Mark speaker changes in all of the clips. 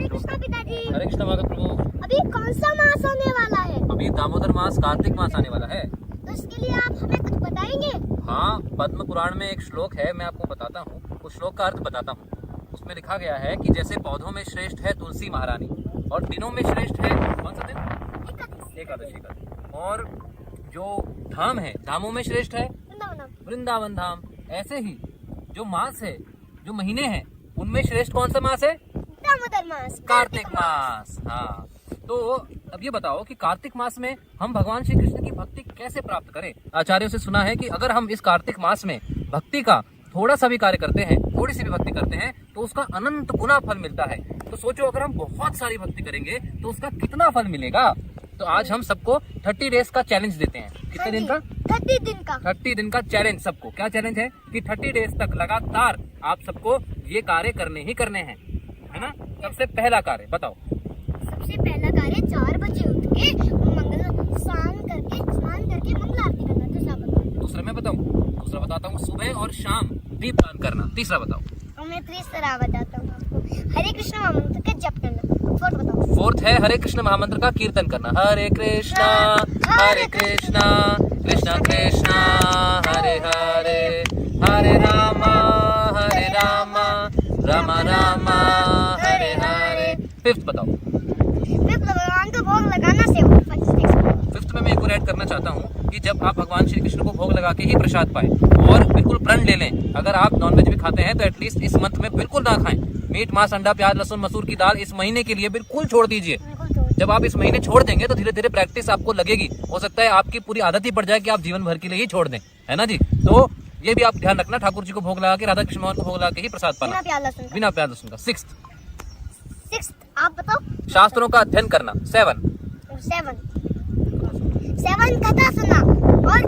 Speaker 1: कृष्णा पिताजी।
Speaker 2: हरे कृष्ण भगत प्रभु।
Speaker 1: अभी कौन सा मास आने वाला है?
Speaker 2: अभी दामोदर मास कार्तिक मास आने वाला है।
Speaker 1: तो इसके लिए आप हमें कुछ बताएंगे?
Speaker 2: हाँ, पद्म पुराण में एक श्लोक है, मैं आपको बताता हूँ। उस श्लोक का अर्थ बताता हूँ। उसमें लिखा गया है कि जैसे पौधों में श्रेष्ठ है तुलसी महारानी, और दिनों में श्रेष्ठ है कौन सा दिन? एकादशी का दिन। और जो धाम है, धामों में श्रेष्ठ है वृंदावन धाम। ऐसे ही जो मास है, जो महीने हैं, उनमें श्रेष्ठ कौन सा मास है?
Speaker 1: दामोदर मास,
Speaker 2: कार्तिक मास। हाँ, तो अब ये बताओ कि कार्तिक मास में हम भगवान श्री कृष्ण की भक्ति कैसे प्राप्त करें? आचार्यों से सुना है कि अगर हम इस कार्तिक मास में भक्ति का थोड़ा सा भी कार्य करते हैं, थोड़ी सी भी भक्ति करते हैं, तो उसका अनंत गुना फल मिलता है। तो सोचो, अगर हम बहुत सारी भक्ति करेंगे तो उसका कितना फल मिलेगा। तो आज हम सबको 30 डेज का चैलेंज देते हैं। कितने दिन का?
Speaker 1: 30 दिन का।
Speaker 2: 30 दिन का चैलेंज सबको। क्या चैलेंज है? कि 30 डेज तक लगातार आप सबको ये कार्य करने ही करने हैं, है ना? सबसे पहला कार्य बताओ।
Speaker 1: सबसे पहला कार्य 4 बजे उठ के स्नान करके मंगल आरती करना। दूसरा बताओ।
Speaker 2: दूसरा मैं बताऊं? दूसरा बताता हूँ, सुबह और शाम दीपदान करना। तीसरा बताओ।
Speaker 1: और मैं तीसरा बताता हूँ आपको, हरे कृष्ण महामंत्र का जप करना। फोर्थ बताओ।
Speaker 2: फोर्थ है हरे कृष्ण महामंत्र का कीर्तन करना। हरे कृष्णा कृष्णा कृष्णा हरे हरे, हरे रामा रामा रामा हरे हरे। फिफ्थ बताओ।
Speaker 1: फिफ्थ भगवान को भोग लगाना से।
Speaker 2: फिफ्थ में मैं एक और ऐड करना चाहता हूँ कि जब आप भगवान श्री कृष्ण को भोग लगा के ही प्रसाद पाए, और बिल्कुल प्रण ले लें। अगर आप नॉनवेज भी खाते हैं तो एटलीस्ट इस मंथ में बिल्कुल ना खाएं। मीट, मांस, अंडा, प्याज, लहसुन, मसूर की दाल इस महीने के लिए बिल्कुल छोड़ दीजिए। जब आप इस महीने छोड़ देंगे तो धीरे धीरे प्रैक्टिस आपको लगेगी। हो सकता है आपकी पूरी आदत ही पड़ जाए कि आप जीवन भर के लिए ही छोड़ दें, है ना जी? तो ये भी आप ध्यान रखना, ठाकुर जी को भोग लगा के, राधा कृष्ण भगवान को भोग लगा के ही प्रसाद पाना, बिना प्याज लहसुन का। सिक्स्थ
Speaker 1: आप बताओ।
Speaker 2: शास्त्रों का अध्ययन करना। सेवन
Speaker 1: कथा सुनना और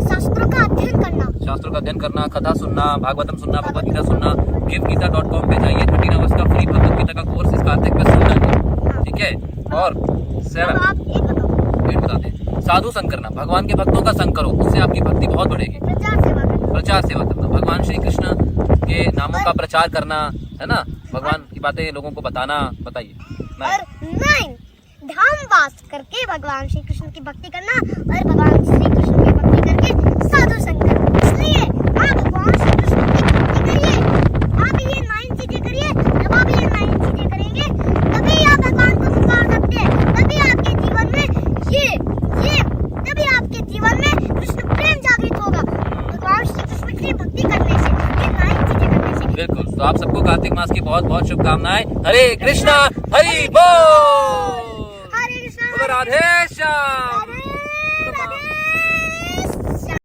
Speaker 1: शास्त्रों का अध्ययन करना।
Speaker 2: शास्त्रों का अध्ययन करना, कथा सुनना, भागवतम सुनना, भगवत गीता सुनना। गिवगीता.com पे जाइए, 13 अगस्त का फ्री भगवत गीता का कोर्स इस कार्तिक में सुनना है, ठीक है? और 7 8 बताते हैं, साधु संग करना। भगवान के भक्तों का संग करो, उससे आपकी भक्ति बहुत बढ़ेगी। प्रचार सेवा करना, भगवान श्री कृष्ण के नामों का प्रचार करना, है ना? भगवान की बातें लोगों को बताना। बताइए।
Speaker 1: और 9 धाम वास करके भगवान श्री कृष्ण की भक्ति करना, और भगवान श्री कृष्ण की भक्ति करके साधु संग करना। इसलिए आप भगवान श्री कृष्ण की भक्ति करिए। आप ये 9 चीजें करिए। जब आप ये 9 चीजें करेंगे तभी आप भगवान को पुकार सकते हैं। तभी आपके जीवन में तभी आपके जीवन में कृष्ण प्रेम जागृत होगा, भगवान श्री कृष्ण की भक्ति करने से, ये 9 चीजें करने से।
Speaker 2: बिल्कुल। तो आप सबको कार्तिक मास की बहुत बहुत शुभकामनाएं। हरे कृष्णा, हरि बोल,
Speaker 1: हरे कृष्ण,
Speaker 2: राधे श्याम।